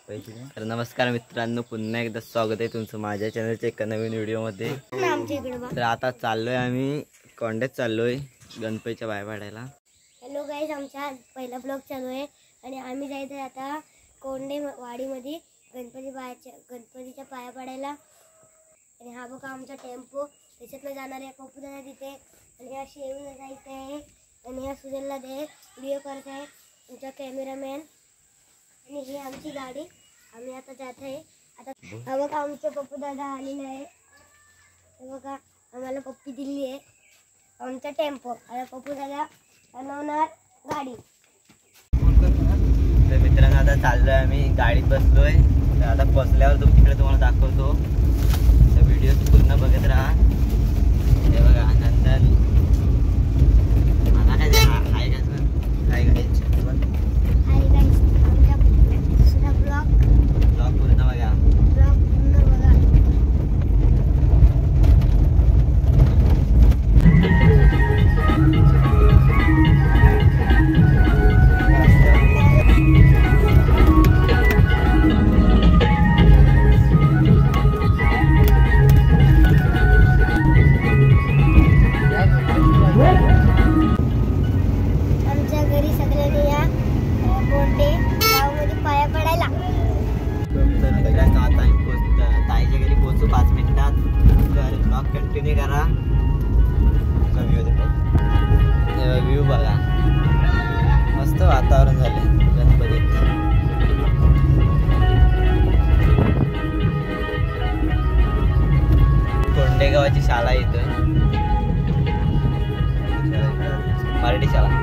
तर नमस्कार मित्रांनो, पुन्हा एकदा स्वागत आहे तुमचं माझ्या चॅनलच्या एका नवीन व्हिडिओमध्ये। तर आता चाललोय आम्ही कोंड्यात चाललोय गणपतीच्या पाया पडायला। हॅलो गाईज, आमचा पहिला ब्लॉग चालू आहे आणि आम्ही जायचं आता कोंडे वाडीमध्ये गणपतीच्या पाया पडायला। आणि हा बघा आमचा टेम्पो, त्याच्यातनं जाणार आहे पप्पू दादा तिथे आणि अशी येऊन जायचं आहे आणि या सुजलला दे व्हिडिओ करत आहे आमचा कॅमेरामॅन। आणि ही आमची गाडी, आम्ही आता जात आहे। आता हा बघा आमचे पप्पू दादा आलेले आहे, हे बघा आम्हाला पप्पी दिली आहे आमचा टेम्पो। आता पप्पू दादा बनवणार गाडी। तर मित्रांनो आता चाललोय आम्ही, गाडीत बसलोय। तर आता बसल्यावर तिकडे तुम्हाला दाखवतो, तर व्हिडिओ पूर्ण बघत राहा। हे बघा नंदन आता काय हाय काय पूर्ण बघा। आमच्या घरी सगळ्यांनी या कोंडे गावामध्ये पाया पडायला। आता ताईच्या घरी पोहोचू 5 मिनिटात। तर ब्लॉग कंटिन्यू करा। व्ह्यू बघा, मस्त वातावरण झाले गणपतीत। कोंडेगावाची शाळा इथं, मराठी शाळा।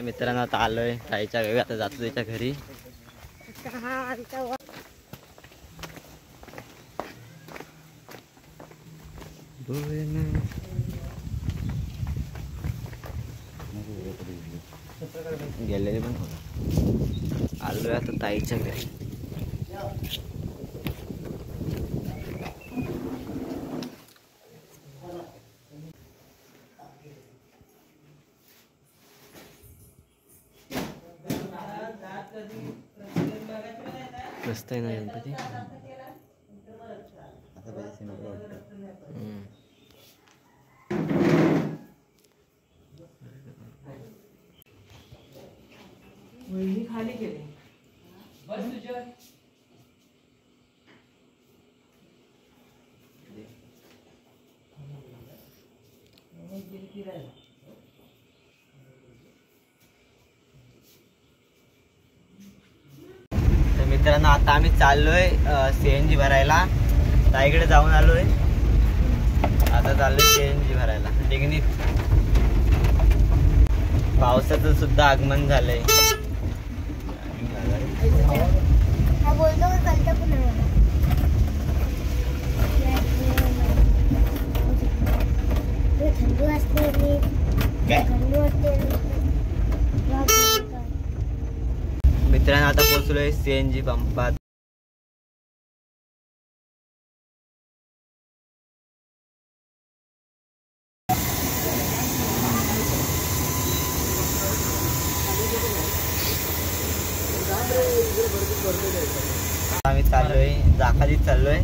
मित्रांनो आता आलोय ताईच्या घरी, आता जातो त्याच्या घरी। गेलेले पण आलोय आता ताईच्या घरी। मस्त आहे ना गणपती। खाली गेले बस तुझ्या मित्रांनो आता आम्ही चाललोय CNG भरायला। ताईकडे जाऊन आलोय, आता चाललोय CNG भरायला डिग्नीत। पावसाचं सुद्धा आगमन झालंय। मित्रांनो आता पोहोचलोय CNG पंपात। आम्ही चाललोय जाखालीत चाललोय,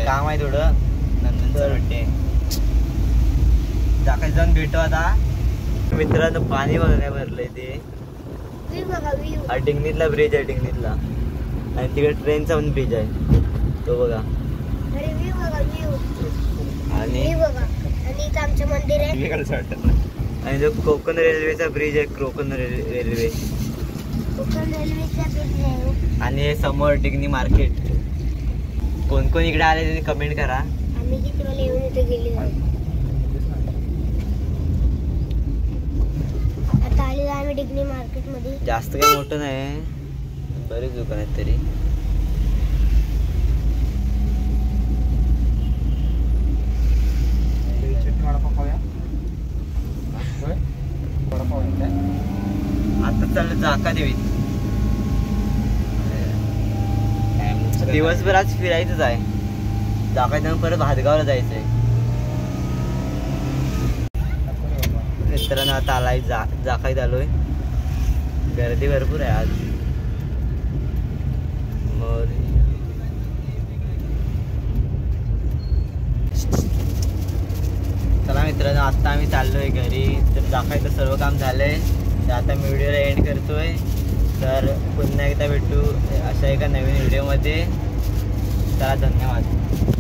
काम आहे थोडं नंतर भेटते। जाखाली जाऊन भेटू आता। मित्रांनो पाणी बघा भरलंय ते, डिंगणीतला ब्रिज आहे डिंगणीतला, आणि तिकडे ट्रेनचा पण ब्रिज आहे तो बघा। आणि आमचं मंदिर आहे, आणि जो कोकण रेल्वेचा ब्रिज आहे, कोकण रेल्वे। आणि हे समोर डिग्नी मार्केट। कोण कोण इकडे आले त्यांनी कमेंट करा। आम्ही किती वेळा येऊन इथे गेले, आता आलेलो आम्ही डिग्नी मार्केट मध्ये। जास्त काही मोठं नाही, बरेच दुकान आहेत तरी। आता चाललं जाका देवीत। दिवसभर आज फिरायचंच आहे, जाका जाऊन परत भातगावला जायचंय। मित्रांनो आता आलाय जाखाईत आलोय. गर्दी भरपूर आहे आज. चला मित्रांनो आता आम्ही चाललोय घरी. तर जाखायचं सर्व काम झालंय. तर आता मी व्हिडिओला एंड करतोय. तर पुन्हा एकदा भेटू अशा एका नवीन व्हिडिओमध्ये. चला धन्यवाद.